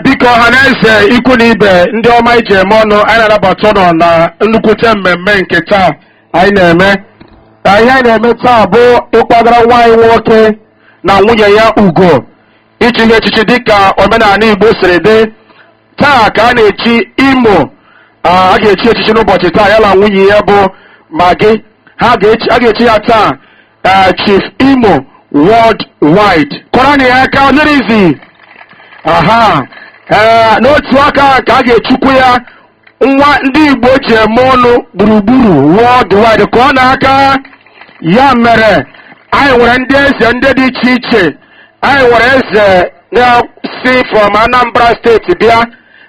biko haneze ikwu na ibe ndị ọma ije eme ọnụ anyị na-anabata nọ na nnukwute mmemme nke taa anyị na-eme. Ihe anyị na-eme taa bụ ịkwagara nwaanyị nwoke na nwunye ya ugo ichi echichi dịka omenala Igbo siri dị. Taa ka a na-echi Imo, a ga-echi echichi n'ụbọchị taa ya na nwunye ya bụ Maggi. A ga-echi ya taa Chief Imo World Wide. Kọrọ na ya aka onirizi. N'otu aka ka a ga-echukwu ya nwa ndị Igbo ji eme ọnụ gburugburu World Wide ka ọ na-aka. Ya mere anyị nwere ndị eze ndị dị iche iche. Anyị nwere eze si from Anambra steeti bịa.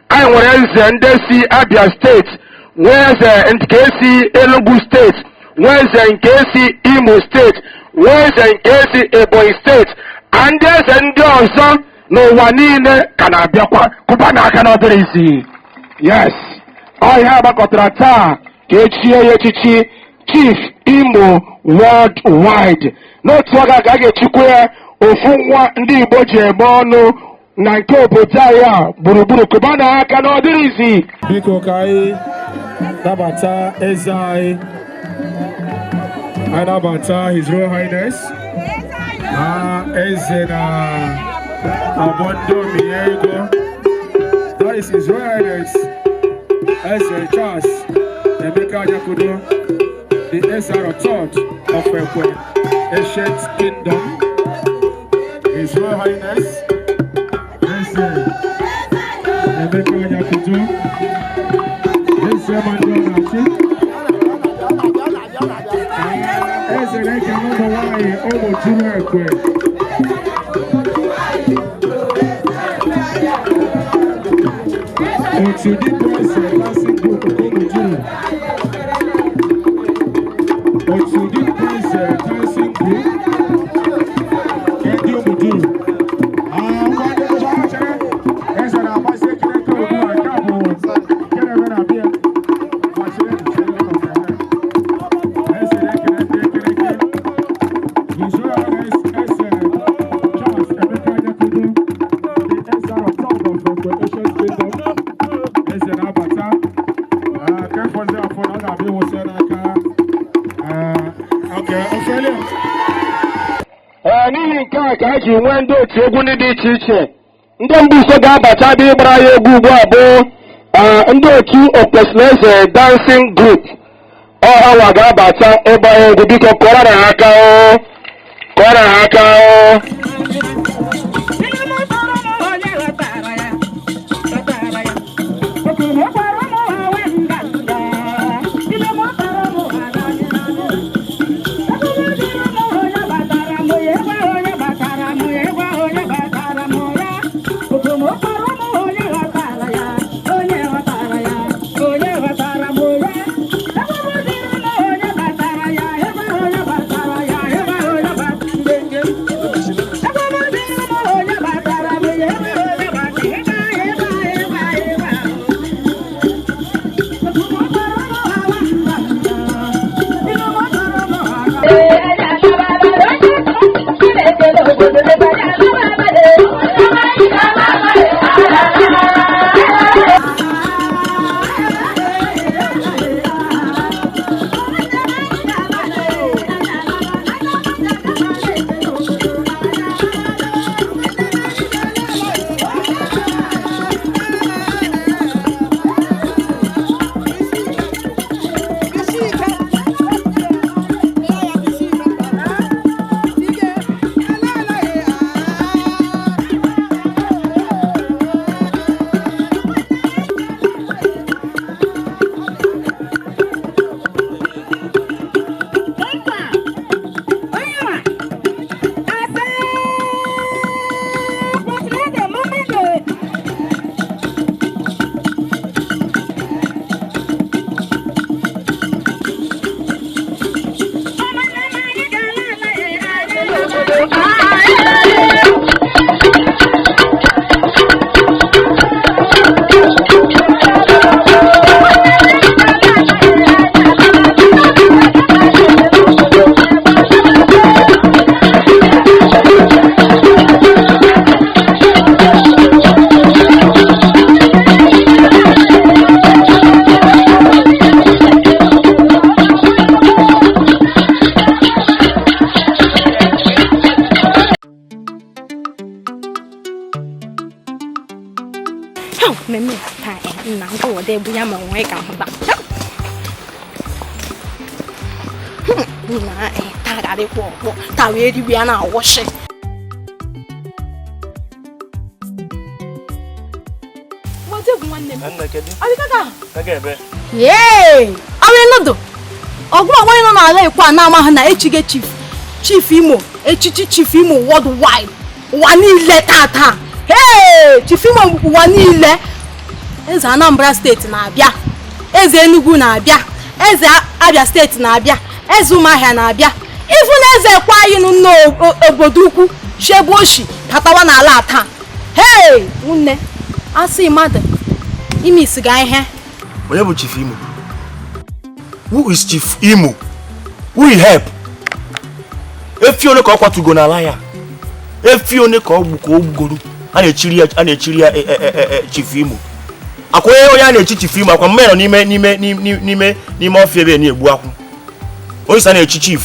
Anyị nwere eze ndị si Abia steeti, nwee eze nke si Enugu steeti, nwee eze nke si Imo steeti, nwee eze nke si Ebonyi steeti, ndị eze ndị ọzọ n'ụwa niile ka na-abịakwa kụba n'aka n'obere isi. Yes, ọhịa gbakọtara taa ka echie ya echichi Chief Imo World Wide. N'otu oge ka a ga-echukwu ya ofu nwa ndị Igbo ji eme ọnụ na nke obodo anyị a gburugburu kụba n'aka n'obere isi. Biko ka anyị nabata eze anyị. I nabata His Royal Highness eze na Abondo Miego. That is His Royal Highness Eze Charles Emeka Yakudo, the Ezra III of Ekwe, Ancient Kingdom. His Royal Highness Eze Emeka Yakudo, Eze Mandonachi, Eze Eka Mawai Omo Juru Ekwe. To the place dancing group Komujuru. To the place dancing group Komujuru. N'ihi nke a ka a ji nwee ndị otu egwu ndị dị iche iche. Ndị mbụ so ga-abata bụ ịgbara ya egwu ugbu a bụ ndị otu Okpesineze Dancing Group. Ọhawa ga-abata ịgba ya egwu. Biko kọrọ na ha aka o, kọrọ na ha aka o. Meme ta na ngo de bu ya ma won ka ho ba. Na ta ga de ko ta we di bia na wo hye. Mo de gun wanne. Anna kedi. Abi kaka. Kaka ebe. Yey! Awe nodo. Ogbo won no na ala ikwa na ama ha na echige chief Imo, echichi chief Imo world wide. Wa ni ile tata. Hey! Chief Imo wa ni ile. Eze Anambra State na-abịa, eze Enugu na-abịa, eze Abia State na-abịa, eze Umuahia na-abịa, ifu na eze kwa anyị n'obodo ukwu Sheboshi patawa n'ala taa. Hey! Nne, asị mmadụ imisi ga ihe. Onye bụ Chief Imo? Who is Chief Imo? Who will help? Efi one ka ọ kwatugo n'ala ya. Efi one ka ọ gbugoro. A na-echiri ya Chief Imo. Akwa onye a na-echi Chief Imo akwa mmeno n'ime ofie ebe na-egbu akwụ. Onye sa na-echi chief.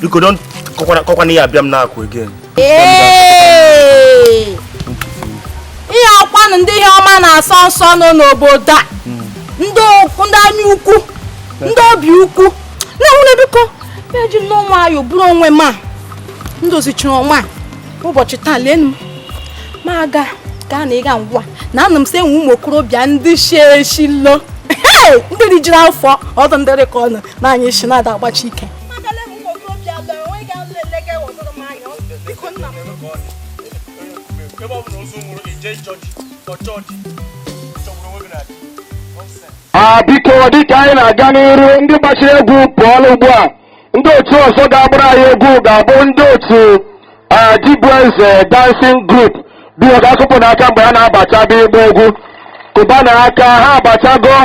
Biko don kokwana ya abịa m na-akụ again. Ihe akwanụ ndị ihe ọma na-asọ nsọ nọ n'obodo a. Ndị anyị ukwu, ndị obi ukwu. Na-enwere biko, eji m n'ọnwa ayọ bụrụ onwe ma. Ndozichiri ọnwa ụbọchị taa lenu. Ma gaa na ịga ngwa. Na anụ m se nwe ụmụ okorobịa ndị sheshilo. Ndị dị jiri afọ ọdụ ndị rekọnụ na anyị shi na-ada agbachi ike. Biko dịka anyị na-aga n'iru ndị gbachiri egwu pụọla ugbu a. Ndị otu ọzọ ga-agbara anyị egwu ga-abụ ndị otu Igbo dancing group. Biko ga-akụpụ n'aka mgbe ha na-abacha bụ ịgba egwu. Kụba n'aka ha abachago.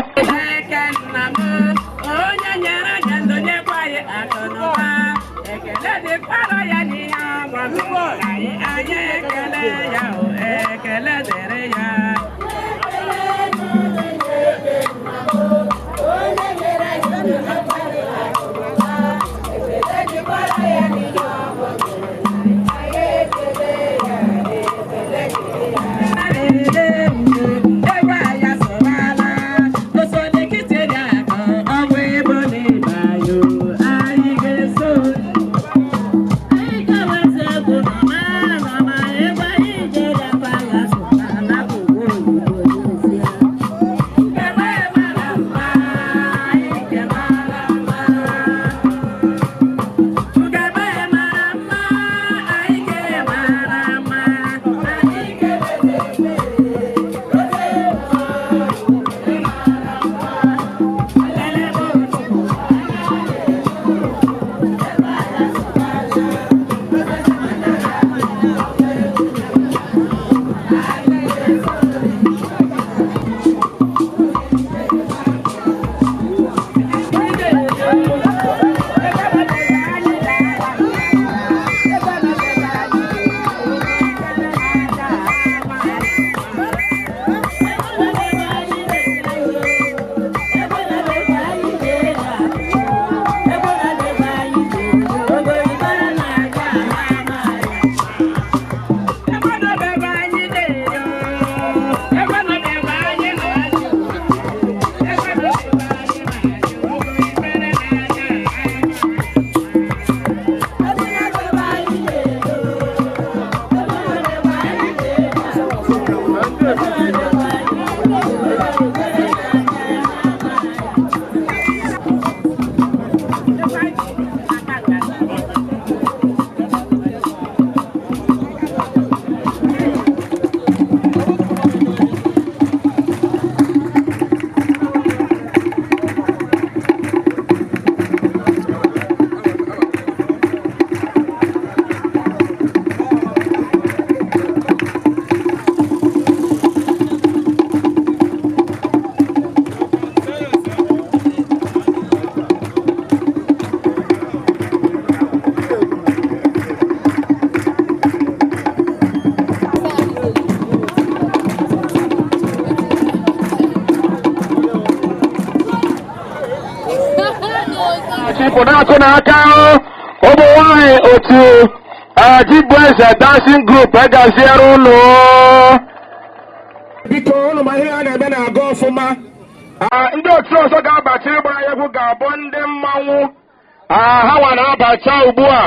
Chipụnakụ n'aka ụmụ nwanyị otu Igbo dancing group egaziere ụlọ biko ụnụ ma ihe a na-eme na-aga ọfụma. Ndị otu ọzọ ga-abata ịgbara ya egwu ga-abụ ndị mmanwụ. Ha nwa na-abata ugbu a.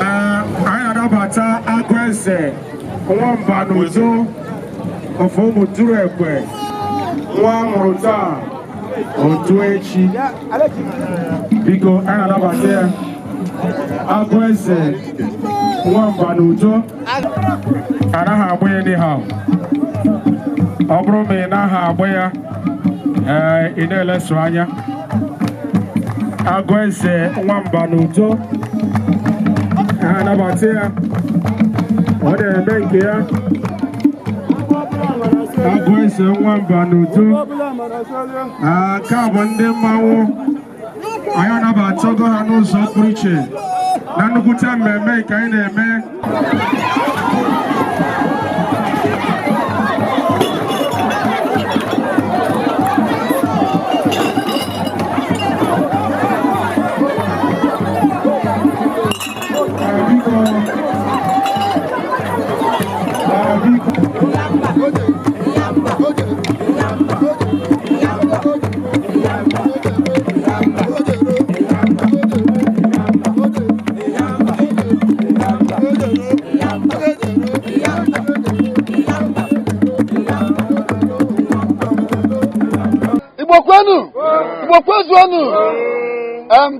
Anyị na-anabata Agụeze Nwamba n'uzo ofu ụmụ tụrụ ekwe nwa mụrụ taa otu echi. Biko anyị na-anabata ya Agụeze Nwamba n'uzo. Anaghị agba ya n'iha. Ọ bụrụ ma ị naghị agba ya ị na-eleso anya. Agụeze Nwamba n'uzo. Anabata ya ọ na-eme nke ya. Agụeze Nwamba n'udo. Nke a bụ ndị mmanwụ. Anyị anabatago ha n'ụzọ pụrụ iche na nnukwute mmemme nke anyị na-eme. Igbo kwezuonu.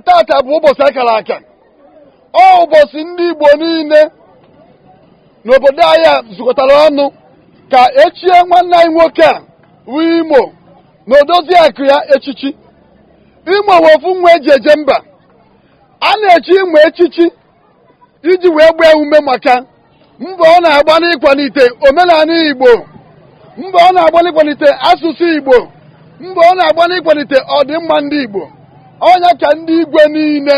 Tata bụ ụbọchị akara aka. Ọ ụbọchị ndị Igbo niile n'obodo anyị zukọtara ọnụ ka echie nwanne anyị nwoke a bụ Imo na odozi akụ ya echichi. Imo wee ofu nwa eji eje mba. A na-echi Imo echichi iji wee gbaa ume maka mbọ ọ na-agba n'ịkwalite omenala Igbo, mbọ ọ na-agba n'ịkwalite asụsụ Igbo, mbọ ọ na-agba n'ịkwalite ọdịmma ndị Igbo. Ọnya ka ndị igwe niile,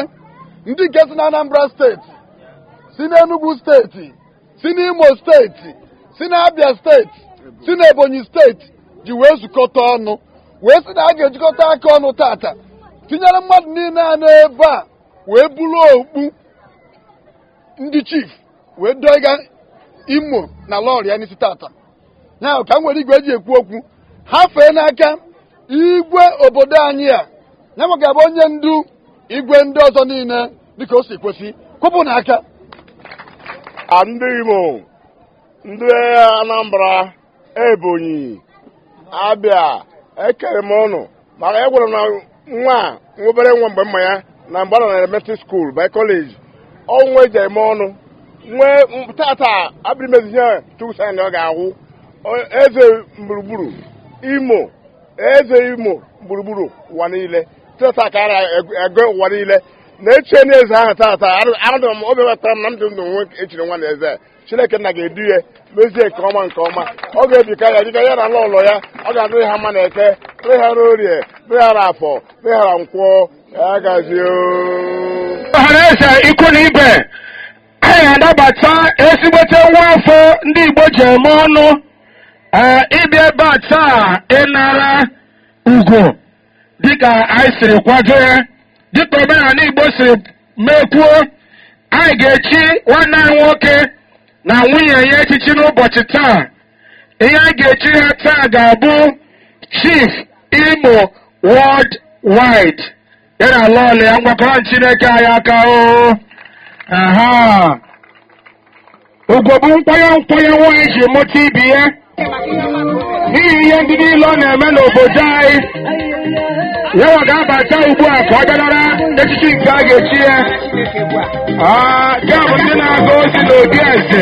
ndị nke si na Anambra steeti, si n'Enugu steeti, si n'Imo steeti, si n'Abia steeti, si n'Ebonyi steeti ji wee zukọta ọnụ wee sị na a ga-ejikọta aka ọnụ tata tinyere mmadụ niile a n'ebe a wee buru okpu ndị chief wee doga Imo na lọrị ya n'isi tata. Ya ka m nwere igwe eji ekwu okwu ha fee n'aka igwe obodo anyị a, ya maka bụ onye ndu igwe ndị ọzọ niile dịka o si kwesị kwụpụ n'aka. Ndị Imo, ndị Anambra, Ebonyi, Abia, ekere m ọnụ maka egwere na nwa obere nwa mgbe mma ya na mgbe na elementary school by college ọnwa eji eme ọnụ nwee tata abịrị mezi ihe chukwu sa na ọ ga-agwụ eze gburugburu Imo, eze Imo gburugburu ụwa niile tata ka ara ego ụwa niile na-eche n'eze ahụ tata aradụ m obi wetara m na ndụ ndụ nwe echiri nwa na eze Chineke nna ga-edu ya mezie nke ọma ọ ga-ebika ya dịka ya na n'ụlọ ya ọ ga-adịrị ha mma na eke dịrị ha n'orie dịrị ha n'afọ dịrị ha nkwọ ya gazie ọhaneze ikwu na ibe anyị na-anabata ezigbote nwa afọ ndị Igbo ji eme ọnụ ịbịa ebe a taa ịnara ugwu dịka anyị siri kwado ya dịka omenala Igbo siri mekwuo. Anyị ga-echi nwanne anyị nwoke na nwunye ya echichi n'ụbọchị taa. Ihe anyị ga-echi ha taa ga-abụ Chief Imo World Wide. Ya na lọọlụ ya ngwakọrọ Chineke anyị aka o. Ugwu bụ nkwanye nwaanyị ji mụta ibi ya n'ihi ihe ndị niile ọ na-eme n'obodo anyị. Yawa ga-abata ugbu a ka ọ bịalara echichi nke a ga-echi ya. Nke a bụ ndị na-aga ozi n'obi eze.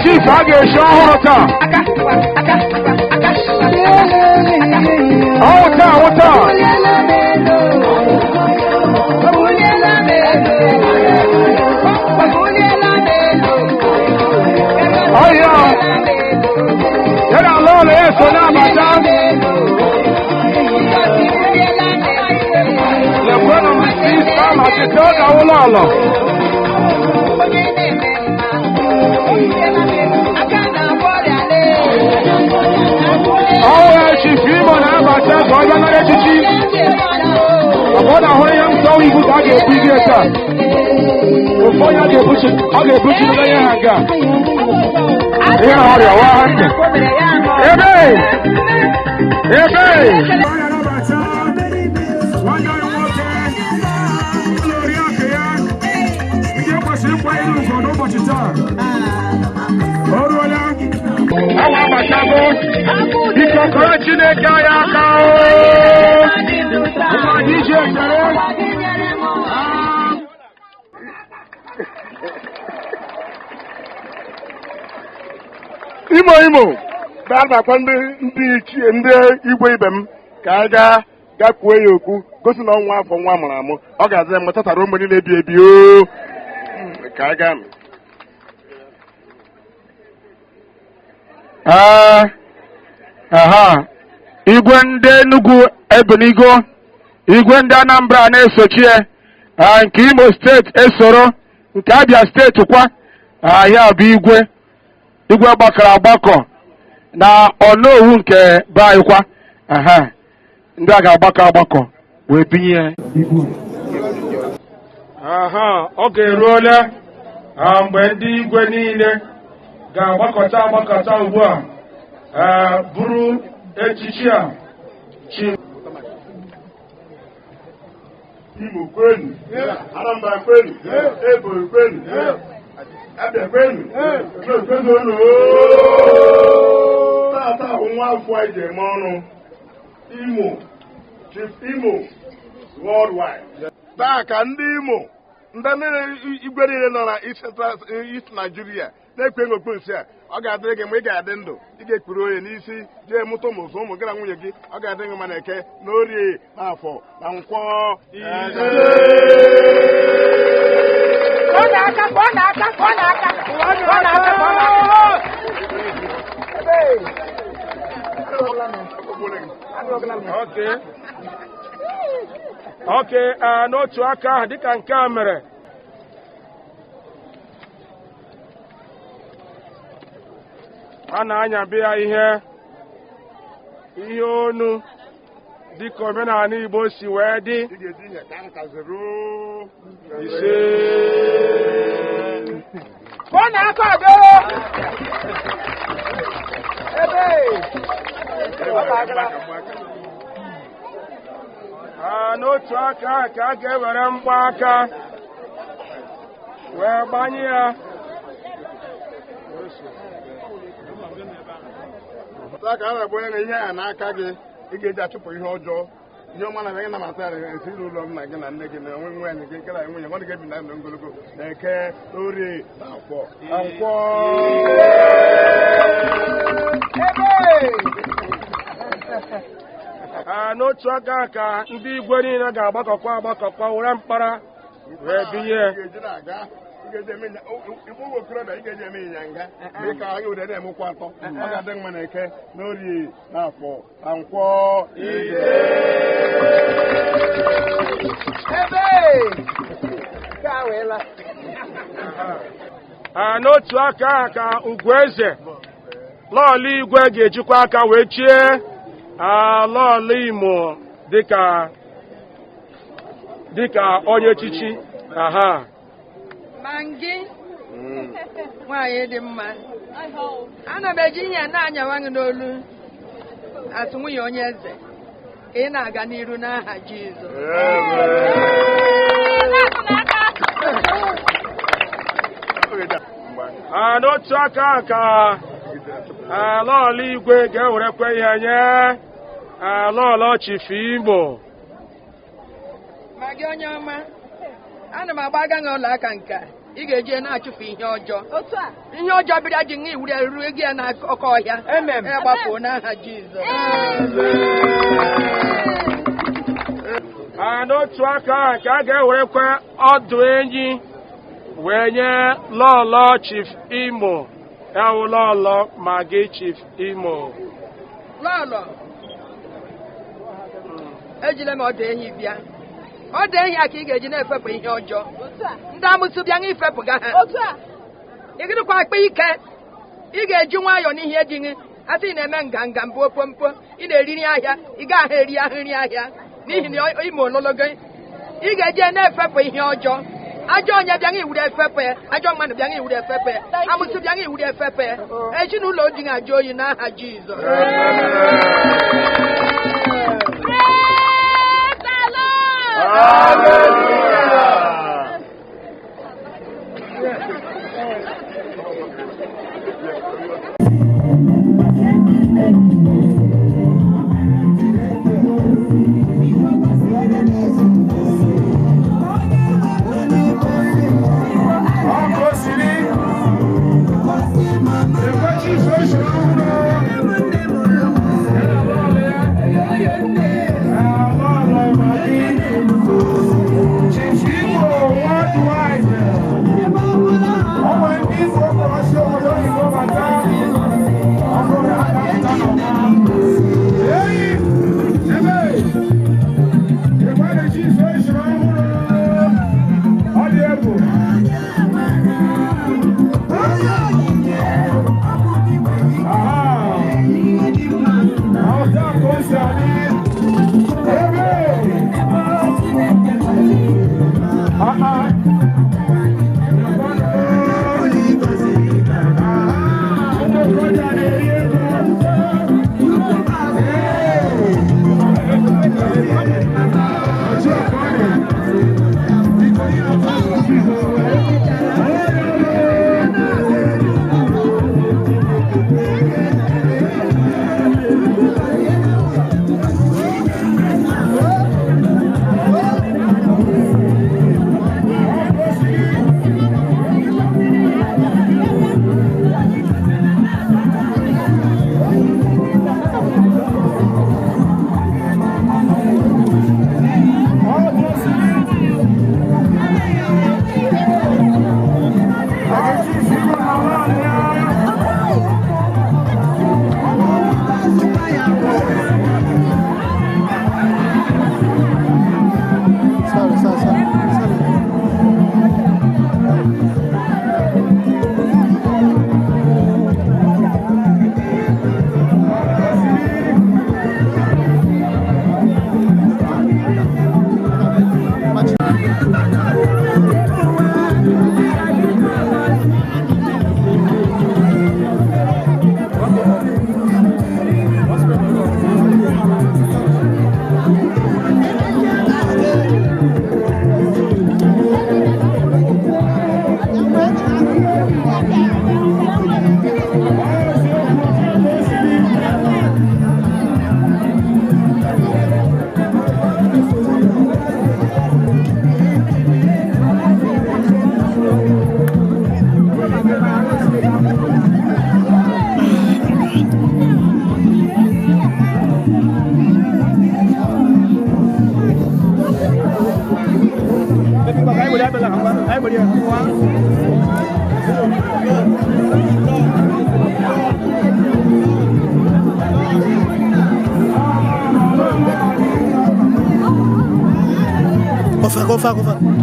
Chief, I get a show. ka awụta ọhịa ya na ala ụlọ ya so na-abata lekwanụ m isi ama site ọ ga-awụlọ ọlọ ọwụwa Chief Imo na-abata ka ọ bịa nara echichi ọ na-ahụrụ ihe nsọ ibu ka a ga-ebu ihe taa ụfọdụ ọ ga-ebuchi ihe ha ga ihe ọrịa wa ndụ ebe awa agbatago biko kọrọ Chineke anyị aka nwa DJ chere Imo ga-abakwa ndị ichie ndị igwe ibe m ka anyị gakwuo ya okwu gosi na ọnwa afọ nwa mụrụ amụ ọ ga-aza mgbe tatara ụmụ niile ebi ebi o ka anyị gaa igwe ndị Enugu Ebonigo igwe ndị Anambra na-esochi nke Imo steeti esoro nke Abia steeti kwa ya bụ igwe gbakọrọ agbakọ na Ọnowu nke be anyị kwa ndị a ga-agbakọ agbakọ wee binye oge eruola mgbe ndị igwe niile ga-agbakọta ugbu a bụrụ echichi a Imo kwenu, Anambra kwenu, Ebonyi kwenu, Abia kwenu, kwenu tata bụ nwa afọ anyị ji eme ọnụ Imo, Chief Imo World Wide. Taa ka ndị Imo ndị igwe niile nọ na East Nigeria na-ekwe ngokpo nsi a ọ ga-adịrị gị ma ị ga-adị ndụ ị ga-ekpuru onye n'isi jee mụta ụmụ gị na nwunye gị ọ ga-adịrị gị ma na Eke na Orie na Afọ na Nkwọ n'otu aka ahụ dịka nke a mere a na-anyabịa ihe onu dịka omenala Igbo si wee dị ise ọ na-aka abịa n'otu aka ahụ ka a ga-ewere mgbaaka wee gbanye ya ka a na-agba onye na ihe a n'aka gị ị ga-eji achụpụ ihe ọjọọ ihe ọma na gị nabata ya esi ụlọ m na gị na nne gị na onwe nwaanyị gị nkera nwunye nwanne gị bi na ndụ ogologo na Eke Orie na Nkwọ n'otu aka ka ndị igwe niile ga-agbakọkwa were mkpara wee binye Igbo okorobịa ị ga-eji eme ịnyanga dị ka anyị were na-emekwa atọ ọ ga-adị mma na Eke na Orie na Afọ na Nkwọ n'otu aka ka Ugwueze lọọlụ igwe ga-ejikwa aka wee chie lọọlụ Imo dịka onye echichi Mangi nwaanyị dị mma ana m eji ihe na-anyawa gị n'olu atụ nwunye onye eze ka ị na-aga n'iru n'aha Jizọs n'otu aka ka lọọlụ igwe ga-ewerekwa ihe nye lọọlụ Chief Imo ma gị onye ọma ana m agbaga gị ụlọ aka nka ị ga-eje na-achụpụ ihe ọjọọ ihe ọjọọ bịara ji nwa iwuri ruru gị ya na oke ọhịa gbafuo n'aha Jizọs n'otu aka ka a ga-ewerekwa ọdụ enyi wee nye Lolo Chief Imo ewu Lolo Maggi Chief Imo. Lolo ejile m ọdụ enyi bịa. Ọdụ enyi a ka ị ga-eji na-efepụ ihe ọjọọ. Ndị amụsụ bịa n'ifepụga ha. Ị gịnịkwa akpa ike ị ga-eji nwayọọ n'ihe dị gị asị ị na-eme nganga mbụ opompo ị na-eriri ahịa ị gaghị eri ahụ nri ahịa n'ihi na ime olologo ị ga-eji na-efepụ ihe ọjọọ. Ajọ onye bịa iwuru efepụ ya, ajọ mmadụ bịa iwuru efepụ ya, amụsụ bịa iwuru efepụ ya. Ezinụlọ ojii ajọ oyi n'aha Jizọs. Go far.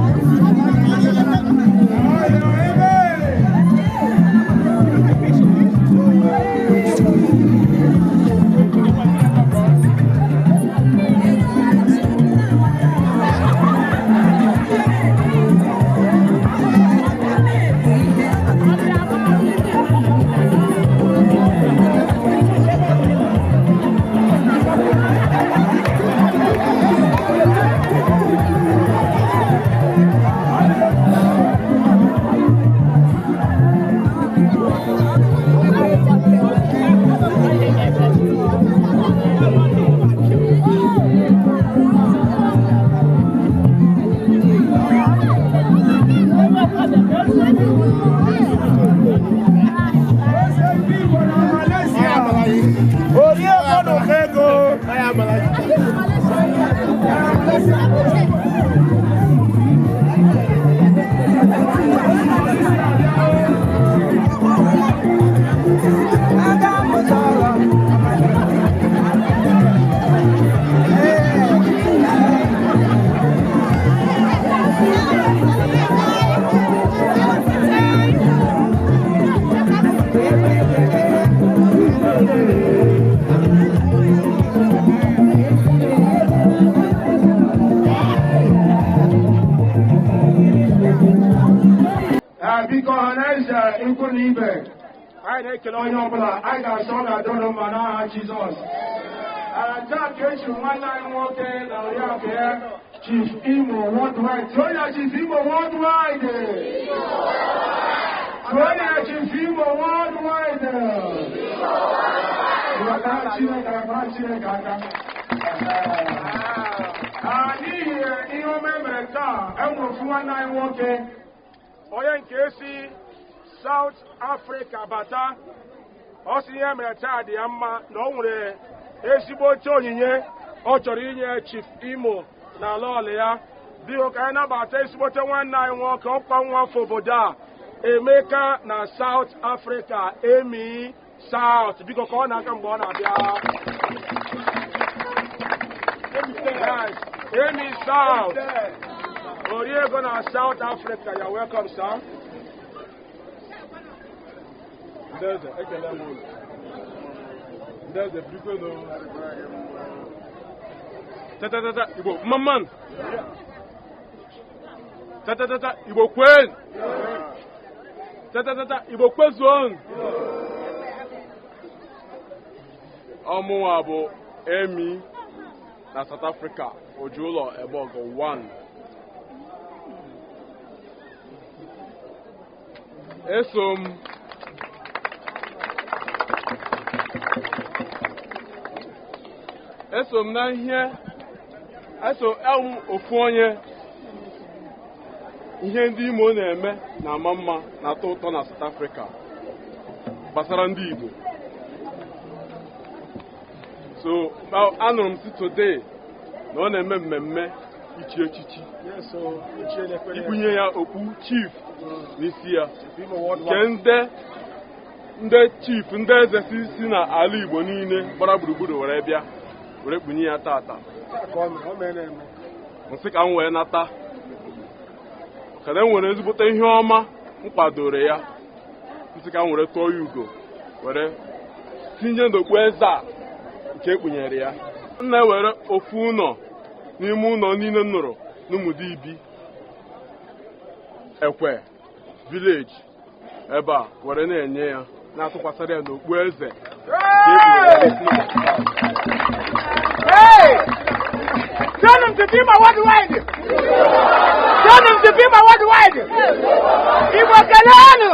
Biko Hanaisa Ibe, I take it on your blood. I got some that don't know my Jesus. Jack Kitchen, one night walking, now here, Chief Imo Worldwide. Join us, Chief Imo Worldwide. Join us, Chief Imo Worldwide. You are not seeing Kaka. Here, Imo Member, and was one night walking. Oya nkesi South Africa bata osi ihe mere taa dị mma na o nwere ezigbo oche onyinye ọ chọrọ inye Chief Imo Na Lolo ya biko ka anyị nabata ezigbote nwanne anyị nwoke ọkwa nwa afọ obodo a Emeka na South Africa Emi South biko ka ọ na-aka mgbe ọ na-abịa Emi South Oriego na South Africa, you're welcome, sir. There's a people. Tata, Igbo, Mamman. Tata, Igbo Queen. Tata, Igbo Queen. Amuabo, Emi, na South Africa, Ojulo, Ebogo, 1. Esom na ihe ofu onye ihe ndị Imo na-eme na mma na atọ ụtọ na South Africa gbasara ndị Igbo. So anụrụ m si today na ọ na-eme mmemme ichi echichi ikwunye ya okpu chief n'isi ya nke ndị chief ndị eze si na ala Igbo niile gbara gburugburu were bịa were kpunye ya tata nsị ka m wee nata kada m were ezigbote ihe ọma m kwadoro ya nsị ka m were tụọ ya ugo were tinye n'okpu eze a nke ekpunyere ya m na-ewere ofu ụlọ n'ime ụlọ niile nụrụ n'Umudibi Ekwe village ebe a were na-enye ya na-atụkwasịrị ya n'okpu eze Turn him to be my worldwide. Turn him to be my worldwide. Igbo Kelano.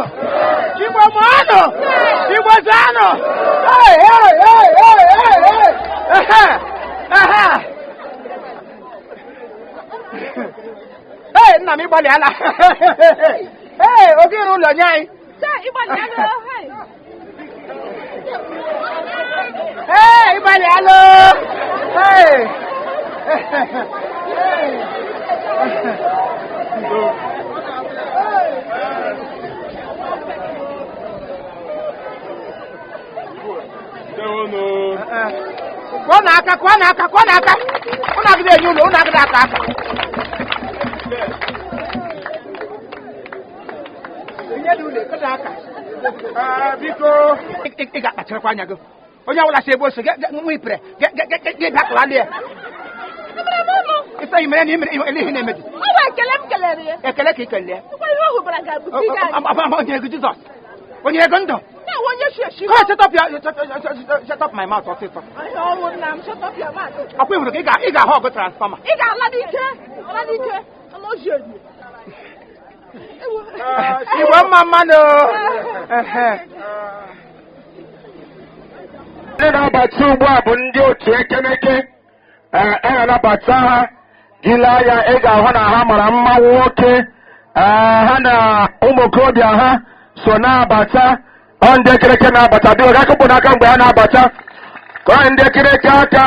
Igbo Mano. Igbo Zano. Hey, na mi bali ala. Hey, ogiru lo nyai. Ibali ala. Hey, ibali ala. Hey. Kwanaka. Unagide yulo, unagide aka. Nyedule kadaka. Biko iga kachara kwanya go. Onya wala sebo so get mwipre. Get back lande. Isa imere ni ele hine medi. Owa kelem. Ekele ki kele. Ko yo hu braga budiga. Aba onye go Jesus. Onye go ndo. Na wonye hwe. Shut up my mouth or say so. I won't am shut up your mouth. Akwe huru iga hog transformer. Iga ladike. Amo jeju. Iwo mama no. Ndị na-abata ugbu a bụ ndị otu ekemeke na-abata ha gile anya ị ga-ahụ na ha mara mma nwoke ha na ụmụ okorobịa ha so na-abata ọ ndị ekereke na-abata bịa ọ ga-akụpụ n'aka mgbe ha na-abata ka ọ ndị ekereke aka